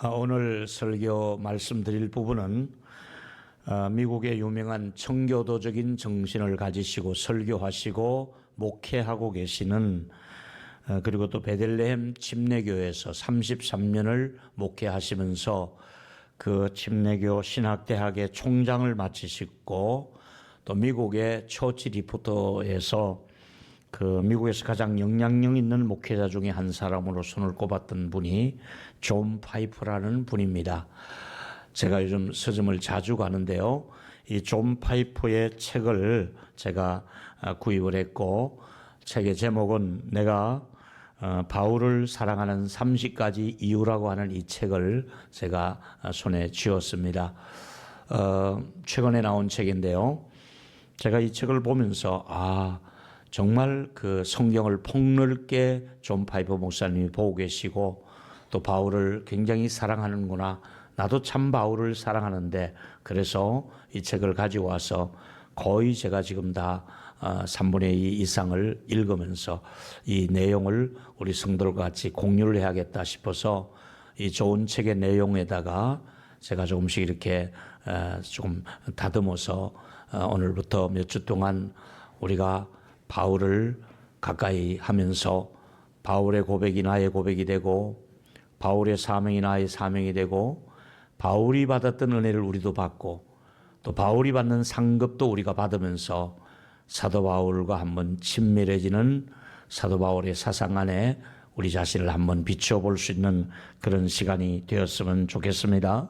오늘 설교 말씀드릴 부분은 미국의 유명한 청교도적인 정신을 가지시고 설교하시고 목회하고 계시는 그리고 또 베들레헴 침례교회에서 33년을 목회하시면서 그 침례교 신학대학의 총장을 마치시고 또 미국의 처치 리포터에서 그 미국에서 가장 영향력 있는 목회자 중에 한 사람으로 손을 꼽았던 분이 존 파이프라는 분입니다. 제가 요즘 서점을 자주 가는데요. 이 존 파이프의 책을 제가 구입을 했고, 책의 제목은 내가 바울을 사랑하는 30가지 이유라고 하는 이 책을 제가 손에 쥐었습니다. 최근에 나온 책인데요. 제가 이 책을 보면서 정말 그 성경을 폭넓게 존 파이프 목사님이 보고 계시고 또 바울을 굉장히 사랑하는구나. 나도 참 바울을 사랑하는데 그래서 이 책을 가지고 와서 거의 제가 지금 다 3분의 2 이상을 읽으면서 이 내용을 우리 성도들과 같이 공유를 해야겠다 싶어서 이 좋은 책의 내용에다가 제가 조금씩 이렇게 조금 다듬어서 오늘부터 몇 주 동안 우리가 바울을 가까이 하면서 바울의 고백이 나의 고백이 되고 바울의 사명이 나의 사명이 되고 바울이 받았던 은혜를 우리도 받고 또 바울이 받는 상급도 우리가 받으면서 사도 바울과 한번 친밀해지는 사도 바울의 사상 안에 우리 자신을 한번 비춰볼 수 있는 그런 시간이 되었으면 좋겠습니다.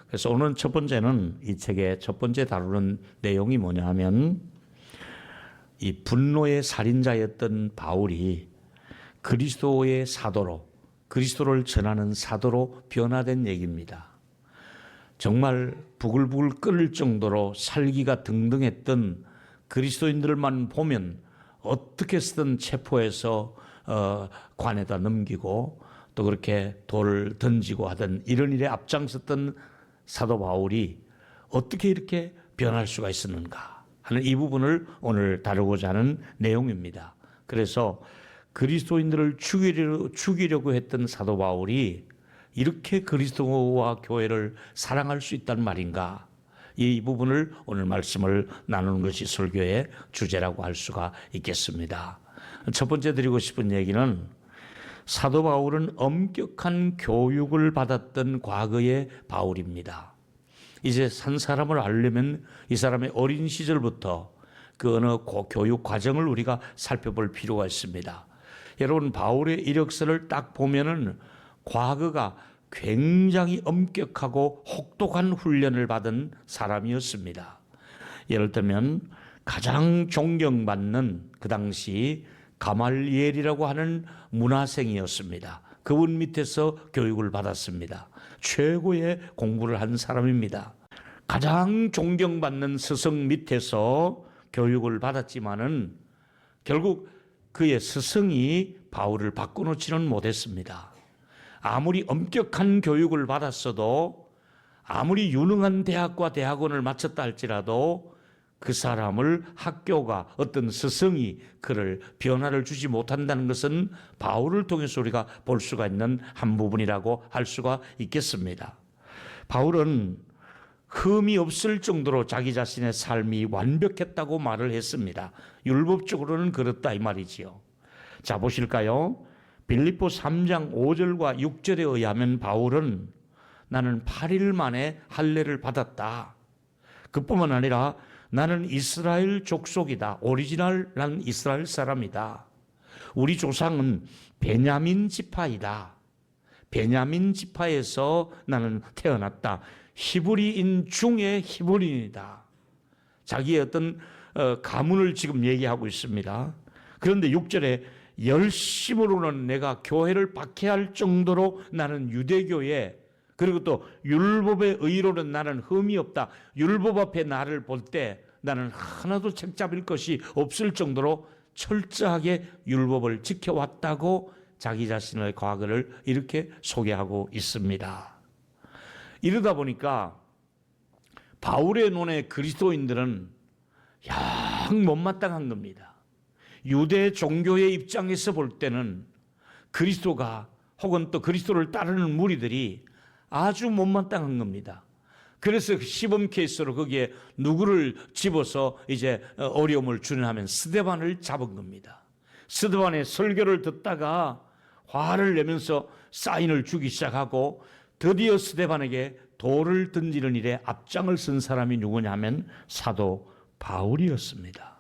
그래서 오늘 첫 번째는 이 책의 첫 번째 다루는 내용이 뭐냐 하면 이 분노의 살인자였던 바울이 그리스도의 사도로 그리스도를 전하는 사도로 변화된 얘기입니다. 정말 부글부글 끓을 정도로 살기가 등등했던 그리스도인들만 보면 어떻게 쓰든 체포해서 관에다 넘기고 또 그렇게 돌을 던지고 하던 이런 일에 앞장섰던 사도 바울이 어떻게 이렇게 변할 수가 있었는가 하는 이 부분을 오늘 다루고자 하는 내용입니다. 그래서 그리스도인들을 죽이려고 했던 사도 바울이 이렇게 그리스도와 교회를 사랑할 수 있단 말인가? 이 부분을 오늘 말씀을 나누는 것이 설교의 주제라고 할 수가 있겠습니다. 첫 번째 드리고 싶은 얘기는 사도 바울은 엄격한 교육을 받았던 과거의 바울입니다. 이제 산 사람을 알려면 이 사람의 어린 시절부터 그 어느 교육 과정을 우리가 살펴볼 필요가 있습니다. 여러분, 바울의 이력서를 딱 보면은 과거가 굉장히 엄격하고 혹독한 훈련을 받은 사람이었습니다. 예를 들면 가장 존경받는 그 당시 가말리엘이라고 하는 문화생이었습니다. 그분 밑에서 교육을 받았습니다. 최고의 공부를 한 사람입니다. 가장 존경받는 스승 밑에서 교육을 받았지만은 결국 그의 스승이 바울을 바꿔놓지는 못했습니다. 아무리 엄격한 교육을 받았어도 아무리 유능한 대학과 대학원을 마쳤다 할지라도 그 사람을 학교가 어떤 스승이 그를 변화를 주지 못한다는 것은 바울을 통해서 우리가 볼 수가 있는 한 부분이라고 할 수가 있겠습니다. 바울은 흠이 없을 정도로 자기 자신의 삶이 완벽했다고 말을 했습니다. 율법적으로는 그렇다 이 말이지요. 자, 보실까요? 빌립보 3장 5절과 6절에 의하면 바울은 나는 8일 만에 할례를 받았다. 그뿐만 아니라 나는 이스라엘 족속이다. 오리지널한 이스라엘 사람이다. 우리 조상은 베냐민 지파이다. 베냐민 지파에서 나는 태어났다. 히브리인 중에 히브리인이다. 자기의 어떤 가문을 지금 얘기하고 있습니다. 그런데 6절에 열심으로는 내가 교회를 박해할 정도로 나는 유대교에 그리고 또 율법의 의로는 나는 흠이 없다. 율법 앞에 나를 볼 때 나는 하나도 책잡을 것이 없을 정도로 철저하게 율법을 지켜왔다고 자기 자신의 과거를 이렇게 소개하고 있습니다. 이러다 보니까 바울의 눈에 그리스도인들은 영 못마땅한 겁니다. 유대 종교의 입장에서 볼 때는 그리스도가 혹은 또 그리스도를 따르는 무리들이 아주 못마땅한 겁니다. 그래서 시범 케이스로 거기에 누구를 집어서 이제 어려움을 주는하면 스데반을 잡은 겁니다. 스데반의 설교를 듣다가 화를 내면서 사인을 주기 시작하고 드디어 스데반에게 돌을 던지는 일에 앞장을 선 사람이 누구냐 하면 사도 바울이었습니다.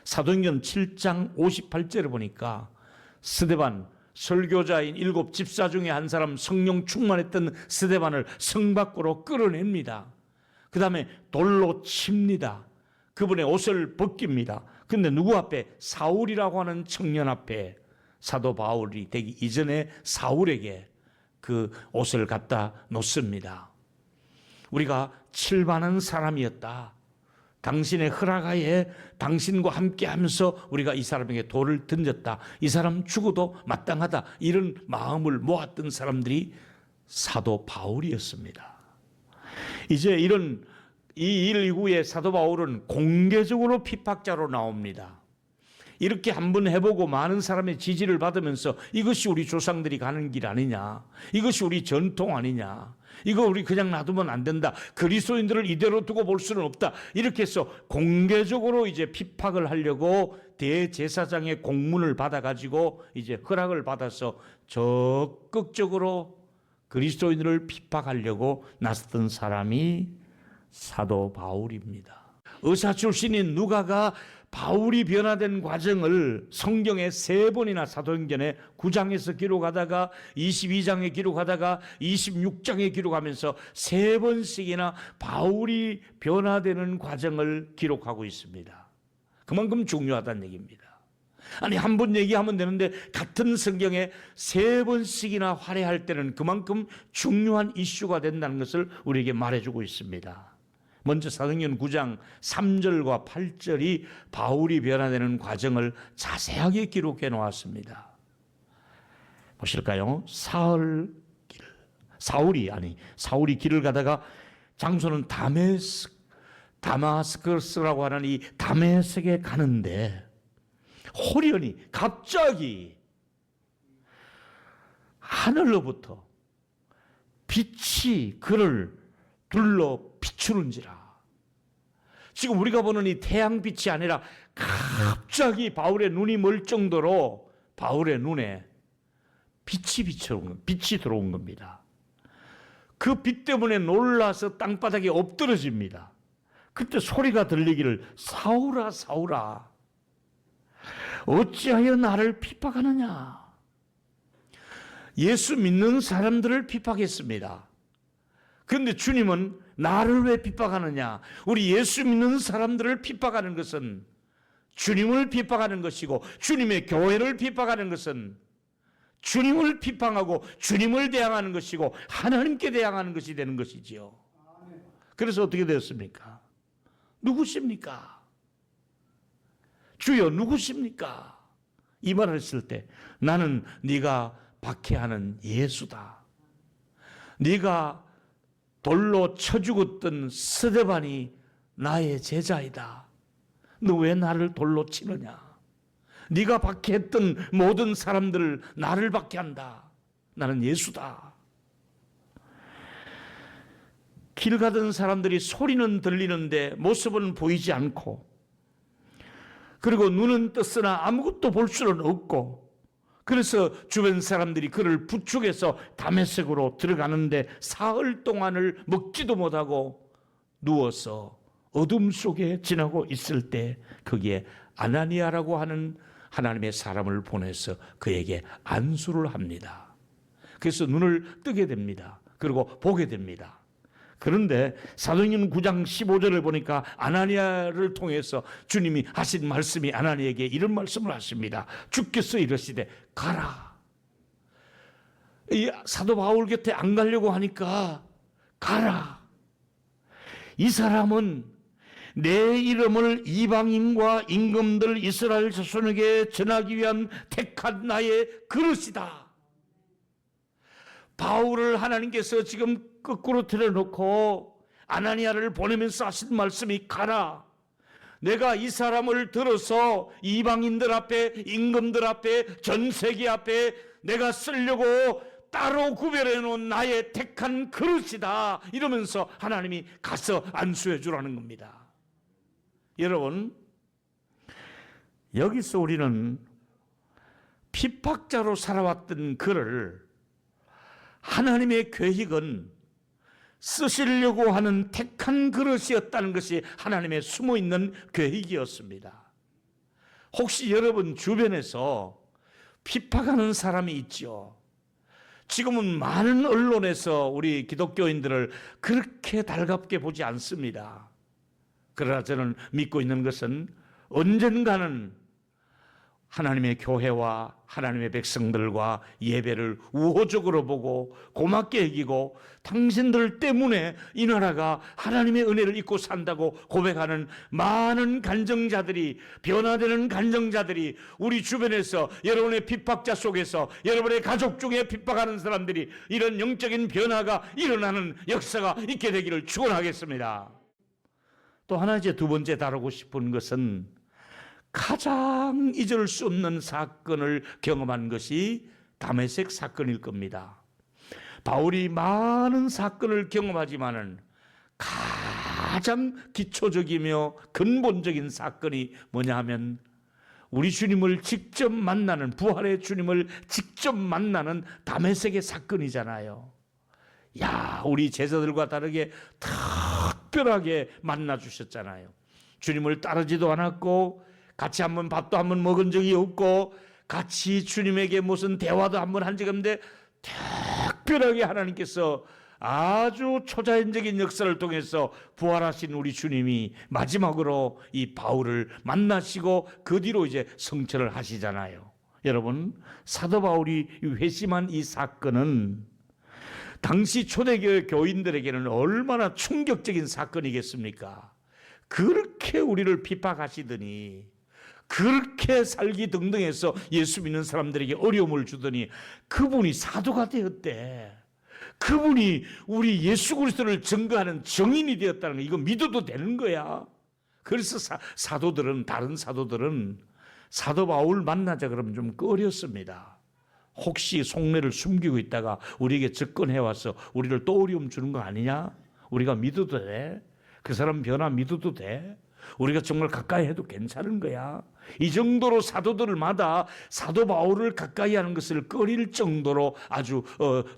사도행전 7장 58절을 보니까 스데반 설교자인 7 집사 중에 한 사람, 성령 충만했던 스데반을 성 밖으로 끌어냅니다. 그 다음에 돌로 칩니다. 그분의 옷을 벗깁니다. 근데 누구 앞에? 사울이라고 하는 청년 앞에 사도 바울이 되기 이전에 사울에게 그 옷을 갖다 놓습니다. 우리가 칠반한 사람이었다. 당신의 허락하에 당신과 함께 하면서 우리가 이 사람에게 돌을 던졌다. 이 사람 죽어도 마땅하다. 이런 마음을 모았던 사람들이 사도 바울이었습니다. 이제 이런 이 일 이후에 사도 바울은 공개적으로 핍박자로 나옵니다. 이렇게 한번 해보고 많은 사람의 지지를 받으면서 이것이 우리 조상들이 가는 길 아니냐, 이것이 우리 전통 아니냐, 이거 우리 그냥 놔두면 안 된다, 그리스도인들을 이대로 두고 볼 수는 없다, 이렇게 해서 공개적으로 이제 핍박을 하려고 대제사장의 공문을 받아가지고 이제 허락을 받아서 적극적으로 그리스도인들을 핍박하려고 나섰던 사람이 사도 바울입니다. 의사 출신인 누가가 바울이 변화된 과정을 성경에 3번이나 사도행전에 9장에서 기록하다가 22장에 기록하다가 26장에 기록하면서 3번씩이나 바울이 변화되는 과정을 기록하고 있습니다. 그만큼 중요하다는 얘기입니다. 아니, 한 번 얘기하면 되는데 같은 성경에 3번씩이나 활약할 때는 그만큼 중요한 이슈가 된다는 것을 우리에게 말해주고 있습니다. 먼저 사도행전 9장 3절과 8절이 바울이 변화되는 과정을 자세하게 기록해 놓았습니다. 보실까요? 사울이 길을 가다가, 장소는 다마스커스라고 하는 이 다메섹에 가는데 호련히 갑자기 하늘로부터 빛이 그를 둘러 비추는지라. 지금 우리가 보는 이 태양빛이 아니라 갑자기 바울의 눈이 멀 정도로 바울의 눈에 빛이 들어온 겁니다. 그 빛 때문에 놀라서 땅바닥에 엎드러집니다. 그때 소리가 들리기를, 사울아 사울아 어찌하여 나를 핍박하느냐. 예수 믿는 사람들을 핍박했습니다. 그런데 주님은 나를 왜 핍박하느냐? 우리 예수 믿는 사람들을 핍박하는 것은 주님을 핍박하는 것이고, 주님의 교회를 핍박하는 것은 주님을 비판하고 주님을 대항하는 것이고 하나님께 대항하는 것이 되는 것이지요. 그래서 어떻게 되었습니까? 누구십니까? 주여 누구십니까? 이 말을 했을 때, 나는 네가 박해하는 예수다. 네가 돌로 쳐 죽었던 스데반이 나의 제자이다. 너 왜 나를 돌로 치느냐? 네가 박해했던 모든 사람들을 나를 박해한다. 나는 예수다. 길 가던 사람들이 소리는 들리는데 모습은 보이지 않고, 그리고 눈은 떴으나 아무것도 볼 수는 없고, 그래서 주변 사람들이 그를 부축해서 다메섹으로 들어가는데 사흘 동안을 먹지도 못하고 누워서 어둠 속에 지나고 있을 때 거기에 아나니아라고 하는 하나님의 사람을 보내서 그에게 안수를 합니다. 그래서 눈을 뜨게 됩니다. 그리고 보게 됩니다. 그런데 사도행전 9장 15절을 보니까 아나니아를 통해서 주님이 하신 말씀이 아나니아에게 이런 말씀을 하십니다. 주께서 이르시되 가라. 이 사도 바울 곁에 안 가려고 하니까 가라. 이 사람은 내 이름을 이방인과 임금들 이스라엘 자손에게 전하기 위한 택한 나의 그릇이다. 바울을 하나님께서 지금 거꾸로 틀어놓고 아나니아를 보내면서 하신 말씀이 가라. 내가 이 사람을 들어서 이방인들 앞에, 임금들 앞에, 전 세계 앞에 내가 쓰려고 따로 구별해 놓은 나의 택한 그릇이다 이러면서 하나님이 가서 안수해 주라는 겁니다. 여러분, 여기서 우리는 핍박자로 살아왔던 그를 하나님의 계획은 쓰시려고 하는 택한 그릇이었다는 것이 하나님의 숨어있는 계획이었습니다. 혹시 여러분 주변에서 핍박하는 사람이 있죠? 지금은 많은 언론에서 우리 기독교인들을 그렇게 달갑게 보지 않습니다. 그러나 저는 믿고 있는 것은 언젠가는 하나님의 교회와 하나님의 백성들과 예배를 우호적으로 보고 고맙게 여기고 당신들 때문에 이 나라가 하나님의 은혜를 입고 산다고 고백하는 많은 간증자들이, 변화되는 간증자들이 우리 주변에서, 여러분의 핍박자 속에서, 여러분의 가족 중에 핍박하는 사람들이 이런 영적인 변화가 일어나는 역사가 있게 되기를 축원하겠습니다. 또 하나, 이제 두 번째 다루고 싶은 것은 가장 잊을 수 없는 사건을 경험한 것이 다메섹 사건일 겁니다. 바울이 많은 사건을 경험하지만은 가장 기초적이며 근본적인 사건이 뭐냐 하면 우리 주님을 직접 만나는, 부활의 주님을 직접 만나는 다메섹의 사건이잖아요. 야, 우리 제자들과 다르게 특별하게 만나 주셨잖아요. 주님을 따르지도 않았고 같이 한번 밥도 한번 먹은 적이 없고 같이 주님에게 무슨 대화도 한번 한 적이 없는데 특별하게 하나님께서 아주 초자연적인 역사를 통해서 부활하신 우리 주님이 마지막으로 이 바울을 만나시고 그 뒤로 이제 성천을 하시잖아요. 여러분, 사도 바울이 회심한 이 사건은 당시 초대교회 교인들에게는 얼마나 충격적인 사건이겠습니까? 그렇게 우리를 핍박하시더니, 그렇게 살기 등등해서 예수 믿는 사람들에게 어려움을 주더니 그분이 사도가 되었대. 그분이 우리 예수 그리스도를 증거하는 증인이 되었다는 거, 이거 믿어도 되는 거야. 그래서 사도들은, 다른 사도들은 사도 바울 만나자 그러면 좀 꺼렸습니다. 혹시 속내를 숨기고 있다가 우리에게 접근해 와서 우리를 또 어려움 주는 거 아니냐? 우리가 믿어도 돼? 그 사람 변화 믿어도 돼? 우리가 정말 가까이 해도 괜찮은 거야? 이 정도로 사도들마다 사도 바울을 가까이 하는 것을 꺼릴 정도로 아주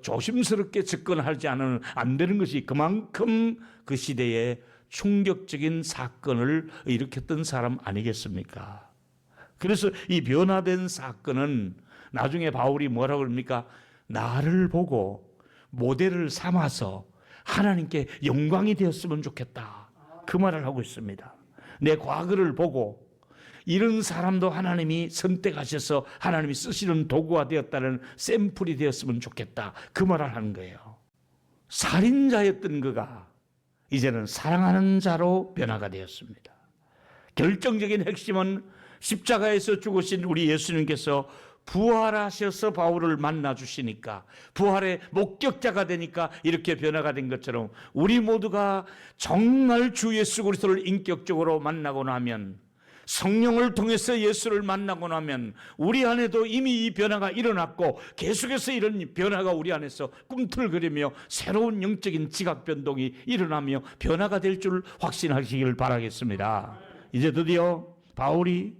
조심스럽게 접근하지 않으면 안 되는 것이 그만큼 그 시대에 충격적인 사건을 일으켰던 사람 아니겠습니까? 그래서 이 변화된 사건은 나중에 바울이 뭐라고 그럽니까? 나를 보고 모델을 삼아서 하나님께 영광이 되었으면 좋겠다, 그 말을 하고 있습니다. 내 과거를 보고 이런 사람도 하나님이 선택하셔서 하나님이 쓰시는 도구가 되었다는 샘플이 되었으면 좋겠다, 그 말을 하는 거예요. 살인자였던 그가 이제는 사랑하는 자로 변화가 되었습니다. 결정적인 핵심은 십자가에서 죽으신 우리 예수님께서 부활하셔서 바울을 만나 주시니까, 부활의 목격자가 되니까 이렇게 변화가 된 것처럼 우리 모두가 정말 주 예수 그리스도를 인격적으로 만나고 나면, 성령을 통해서 예수를 만나고 나면 우리 안에도 이미 이 변화가 일어났고 계속해서 이런 변화가 우리 안에서 꿈틀거리며 새로운 영적인 지각 변동이 일어나며 변화가 될 줄 확신하시기를 바라겠습니다. 이제 드디어 바울이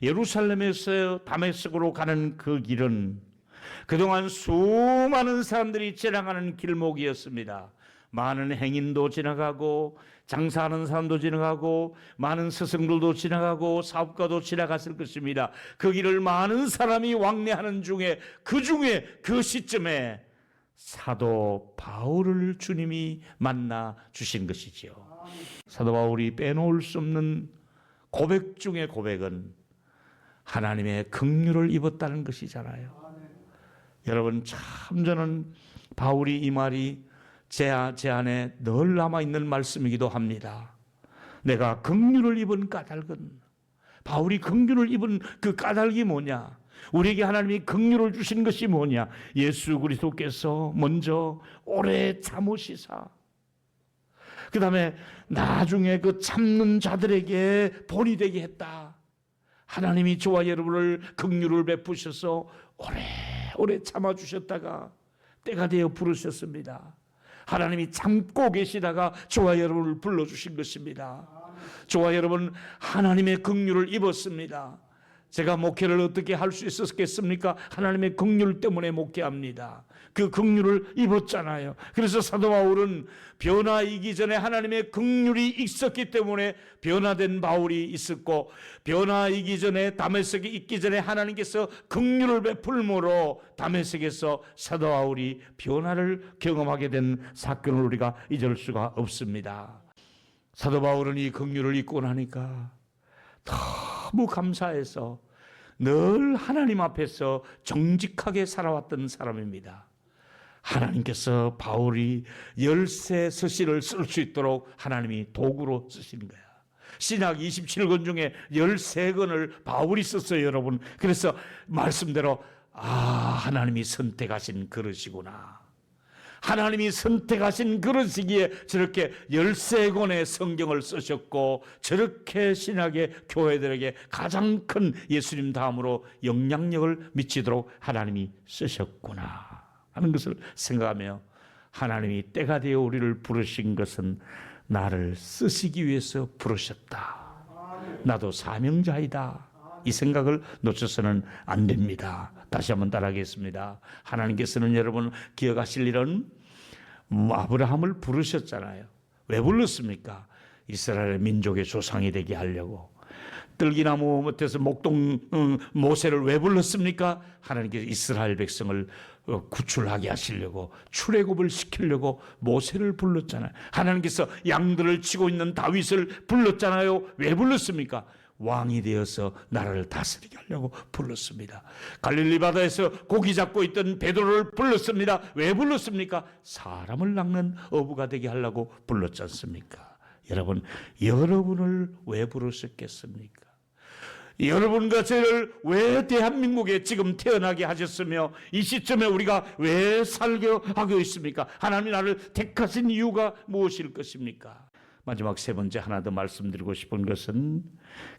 예루살렘에서 다메섹으로 가는 그 길은 그동안 수많은 사람들이 지나가는 길목이었습니다. 많은 행인도 지나가고 장사하는 사람도 지나가고 많은 스승들도 지나가고 사업가도 지나갔을 것입니다. 그 길을 많은 사람이 왕래하는 중에 그 시점에 사도 바울을 주님이 만나 주신 것이지요. 사도 바울이 빼놓을 수 없는 고백 중의 고백은 하나님의 긍휼을 입었다는 것이잖아요. 여러분, 참 저는 바울이 이 말이 제 안에 늘 남아있는 말씀이기도 합니다. 내가 긍휼을 입은 까닭은, 바울이 긍휼을 입은 그 까닭이 뭐냐? 우리에게 하나님이 긍휼을 주신 것이 뭐냐? 예수 그리스도께서 먼저 오래 참으시사, 그 다음에 나중에 그 참는 자들에게 본이 되게 했다. 하나님이 저와 여러분을 긍휼을 베푸셔서 오래 참아주셨다가 때가 되어 부르셨습니다. 하나님이 참고 계시다가 저와 여러분을 불러주신 것입니다. 저와 여러분 하나님의 긍휼을 입었습니다. 제가 목회를 어떻게 할 수 있었겠습니까? 하나님의 긍휼 때문에 목회합니다. 그 긍휼을 입었잖아요. 그래서 사도 바울은 변화이기 전에 하나님의 긍휼이 있었기 때문에 변화된 바울이 있었고, 변화이기 전에 다메섹에 있기 전에 하나님께서 긍휼을 베풀므로 다메섹에서 사도 바울이 변화를 경험하게 된 사건을 우리가 잊을 수가 없습니다. 사도 바울은 이 긍휼을 입고 나니까 너무 감사해서 늘 하나님 앞에서 정직하게 살아왔던 사람입니다. 하나님께서 바울이 열쇠 서신을 쓸 수 있도록 하나님이 도구로 쓰시는 거야. 신약 27권 중에 13권을 바울이 썼어요, 여러분. 그래서 말씀대로 하나님이 선택하신 그릇이구나. 하나님이 선택하신 그릇이기에 저렇게 13권의 성경을 쓰셨고, 저렇게 신약의 교회들에게 가장 큰 예수님 다음으로 영향력을 미치도록 하나님이 쓰셨구나 하는 것을 생각하며, 하나님이 때가 되어 우리를 부르신 것은 나를 쓰시기 위해서 부르셨다. 나도 사명자이다. 이 생각을 놓쳐서는 안 됩니다. 다시 한번 따라하겠습니다. 하나님께서는 여러분 기억하실 일은 아브라함을 부르셨잖아요. 왜 불렀습니까? 이스라엘 민족의 조상이 되게 하려고. 뜰기나무 밑에서 목동 모세를 왜 불렀습니까? 하나님께서 이스라엘 백성을 구출하게 하시려고, 출애굽을 시키려고 모세를 불렀잖아요. 하나님께서 양들을 치고 있는 다윗을 불렀잖아요. 왜 불렀습니까? 왕이 되어서 나라를 다스리게 하려고 불렀습니다. 갈릴리 바다에서 고기 잡고 있던 베드로를 불렀습니다. 왜 불렀습니까? 사람을 낚는 어부가 되게 하려고 불렀지 않습니까? 여러분, 여러분을 왜 부르셨겠습니까? 여러분과 저를 왜 대한민국에 지금 태어나게 하셨으며, 이 시점에 우리가 왜 살게 하고 있습니까? 하나님이 나를 택하신 이유가 무엇일 것입니까? 마지막 세 번째 하나 더 말씀드리고 싶은 것은,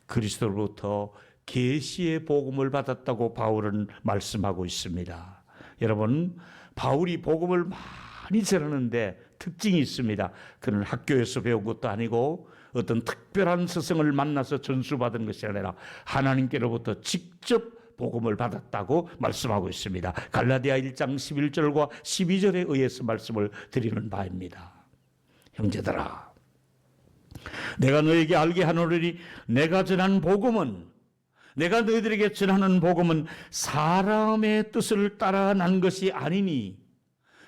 그리스도로부터 계시의 복음을 받았다고 바울은 말씀하고 있습니다. 여러분, 바울이 복음을 많이 전하는데 특징이 있습니다. 그는 학교에서 배운 것도 아니고 어떤 특별한 스승을 만나서 전수받은 것이 아니라 하나님께로부터 직접 복음을 받았다고 말씀하고 있습니다. 갈라디아 1장 11절과 12절에 의해서 말씀을 드리는 바입니다. 형제들아, 내가 너에게 알게 하노니 내가 전한 복음은, 내가 너희들에게 전하는 복음은 사람의 뜻을 따라 난 것이 아니니,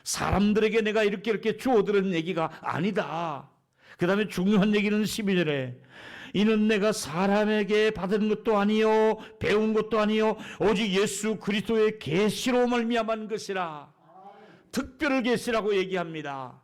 사람들에게 내가 이렇게 주워들은 얘기가 아니다. 그 다음에 중요한 얘기는 12절에, 이는 내가 사람에게 받은 것도 아니요 배운 것도 아니요 오직 예수 그리스도의 계시로 말미암은 것이라. 특별 계시라고 얘기합니다.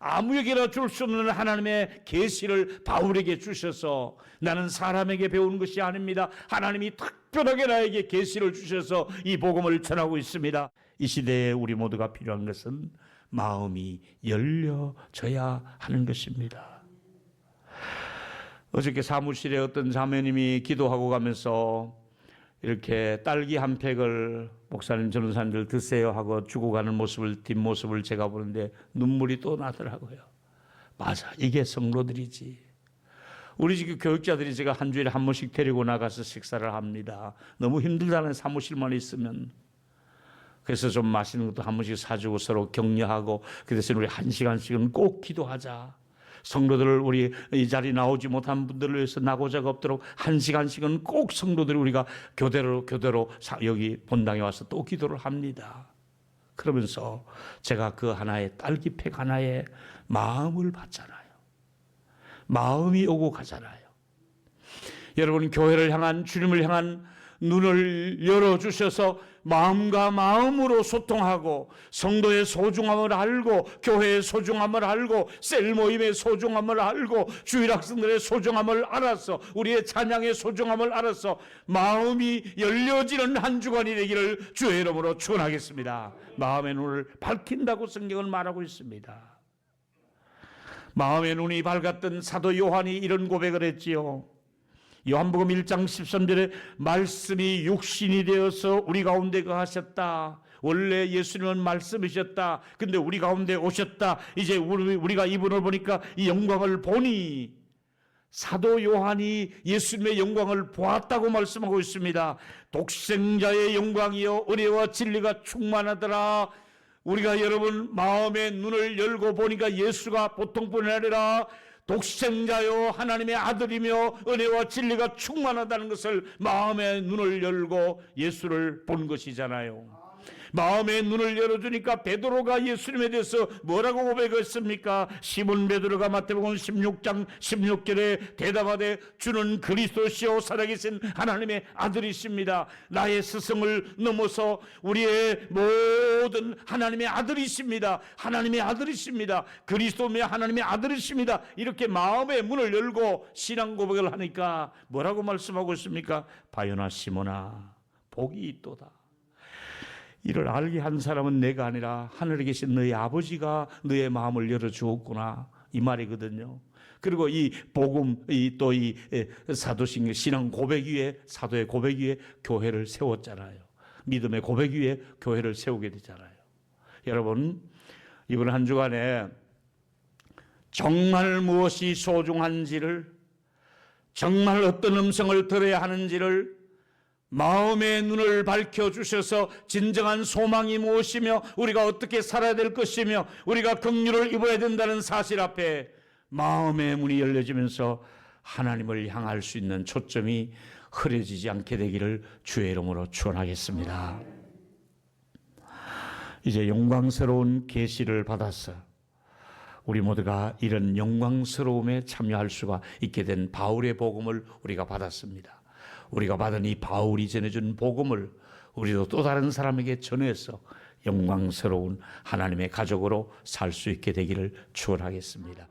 아무에게나 줄 수 없는 하나님의 계시를 바울에게 주셔서, 나는 사람에게 배운 것이 아닙니다. 하나님이 특별하게 나에게 계시를 주셔서 이 복음을 전하고 있습니다. 이 시대에 우리 모두가 필요한 것은 마음이 열려져야 하는 것입니다. 어저께 사무실에 어떤 자매님이 기도하고 가면서 이렇게 딸기 한 팩을 목사님 전도사님들 드세요 하고 주고 가는 뒷모습을 제가 보는데 눈물이 또 나더라고요. 맞아, 이게 성도들이지. 우리 지금 교육자들이 제가 한 주일에 한 번씩 데리고 나가서 식사를 합니다. 너무 힘들다는 사무실만 있으면. 그래서 좀 맛있는 것도 한 번씩 사주고 서로 격려하고, 그 대신 우리 1시간씩은 꼭 기도하자. 성도들을, 우리 이 자리 나오지 못한 분들을 위해서 나고자가 없도록 1시간씩은 꼭 성도들이 우리가 교대로 여기 본당에 와서 또 기도를 합니다. 그러면서 제가 그 하나의 딸기팩 하나에 마음을 받잖아요. 마음이 오고 가잖아요. 여러분, 교회를 향한, 주님을 향한 눈을 열어주셔서 마음과 마음으로 소통하고, 성도의 소중함을 알고, 교회의 소중함을 알고, 셀 모임의 소중함을 알고, 주일 학생들의 소중함을 알아서, 우리의 찬양의 소중함을 알아서 마음이 열려지는 한 주간이 되기를 주의 이름으로 축원하겠습니다. 마음의 눈을 밝힌다고 성경은 말하고 있습니다. 마음의 눈이 밝았던 사도 요한이 이런 고백을 했지요. 요한복음 1장 13절에 말씀이 육신이 되어서 우리 가운데 거하셨다. 원래 예수님은 말씀이셨다. 근데 우리 가운데 오셨다. 이제 우리가 이분을 보니까 이 영광을 보니, 사도 요한이 예수님의 영광을 보았다고 말씀하고 있습니다. 독생자의 영광이요 은혜와 진리가 충만하더라. 우리가 여러분 마음의 눈을 열고 보니까 예수가 보통뿐이 아니라 독생자요 하나님의 아들이며 은혜와 진리가 충만하다는 것을 마음의 눈을 열고 예수를 본 것이잖아요. 마음의 눈을 열어주니까 베드로가 예수님에 대해서 뭐라고 고백했습니까? 시몬 베드로가 마태복음 16장 16절에 대답하되 주는 그리스도시요 살아계신 하나님의 아들이십니다. 나의 스승을 넘어서 우리의 모든 하나님의 아들이십니다. 하나님의 아들이십니다. 그리스도며 하나님의 아들이십니다. 이렇게 마음의 문을 열고 신앙 고백을 하니까 뭐라고 말씀하고 있습니까? 바요나 시몬아 복이 있도다. 이를 알게 한 사람은 내가 아니라 하늘에 계신 너희 아버지가 너의 마음을 열어주었구나, 이 말이거든요. 그리고 이 복음, 또 이 사도신경 신앙 고백 위에, 사도의 고백 위에 교회를 세웠잖아요. 믿음의 고백 위에 교회를 세우게 되잖아요. 여러분, 이번 한 주간에 정말 무엇이 소중한지를, 정말 어떤 음성을 들어야 하는지를 마음의 눈을 밝혀주셔서 진정한 소망이 무엇이며 우리가 어떻게 살아야 될 것이며 우리가 긍휼을 입어야 된다는 사실 앞에 마음의 문이 열려지면서 하나님을 향할 수 있는 초점이 흐려지지 않게 되기를 주의 이름으로 축원하겠습니다. 이제 영광스러운 계시를 받았어. 우리 모두가 이런 영광스러움에 참여할 수가 있게 된 바울의 복음을 우리가 받았습니다. 우리가 받은 이 바울이 전해준 복음을 우리도 또 다른 사람에게 전해서 영광스러운 하나님의 가족으로 살 수 있게 되기를 축원하겠습니다.